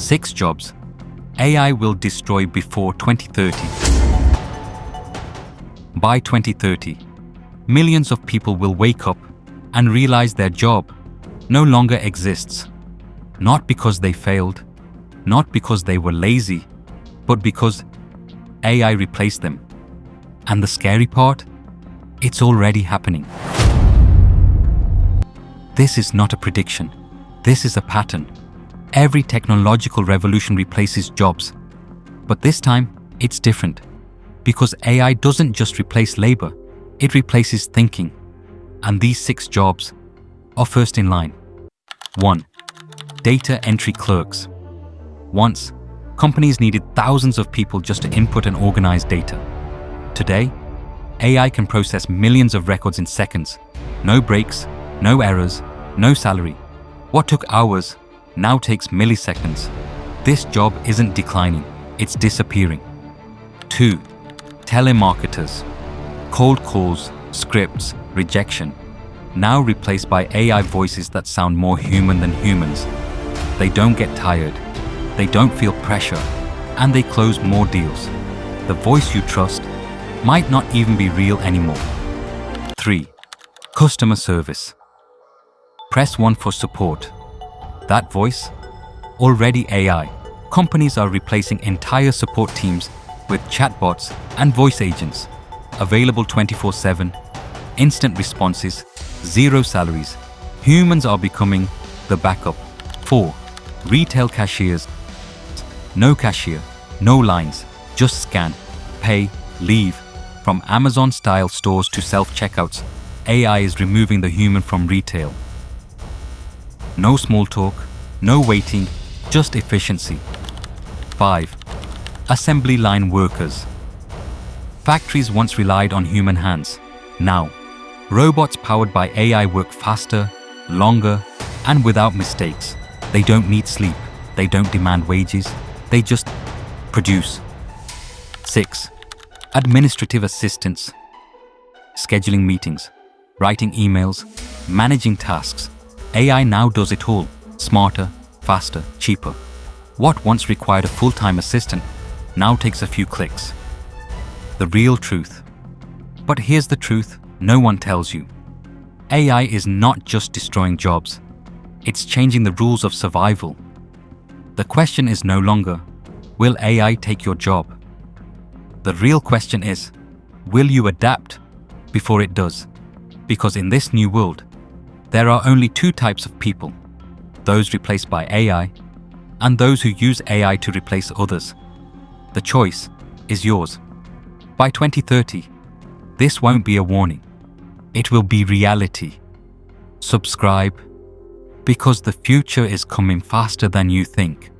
6 jobs AI will destroy before 2030. By 2030, millions of people will wake up and realize their job no longer exists. Not because they failed, not because they were lazy, but because AI replaced them. And the scary part? It's already happening. This is not a prediction. This is a pattern. Every technological revolution replaces jobs. But this time, it's different. Because AI doesn't just replace labor, it replaces thinking. And these 6 jobs are first in line. 1. Data entry clerks. Once, companies needed thousands of people just to input and organize data. Today, AI can process millions of records in seconds. No breaks, no errors, no salary. What took hours now takes milliseconds. This job isn't declining, it's disappearing. 2. Telemarketers. Cold calls, scripts, rejection. Now replaced by AI voices that sound more human than humans. They don't get tired, they don't feel pressure, and they close more deals. The voice you trust might not even be real anymore. 3. Customer service. Press 1 for support. That voice? Already AI. Companies are replacing entire support teams with chatbots and voice agents. Available 24/7, instant responses, 0 salaries. Humans are becoming the backup. 4. Retail cashiers. No cashier, no lines, just scan, pay, leave. From Amazon-style stores to self-checkouts, AI is removing the human from retail. No small talk, no waiting, just efficiency. 5. Assembly line workers. Factories once relied on human hands. Now, robots powered by AI work faster, longer, and without mistakes. They don't need sleep, they don't demand wages, they just produce. 6. Administrative assistants. Scheduling meetings, writing emails, managing tasks. AI now does it all, smarter, faster, cheaper. What once required a full-time assistant now takes a few clicks. The real truth. But here's the truth no one tells you. AI is not just destroying jobs, it's changing the rules of survival. The question is no longer, will AI take your job? The real question is, will you adapt before it does? Because in this new world, there are only 2 types of people, those replaced by AI and those who use AI to replace others. The choice is yours. By 2030, this won't be a warning. It will be reality. Subscribe, because the future is coming faster than you think.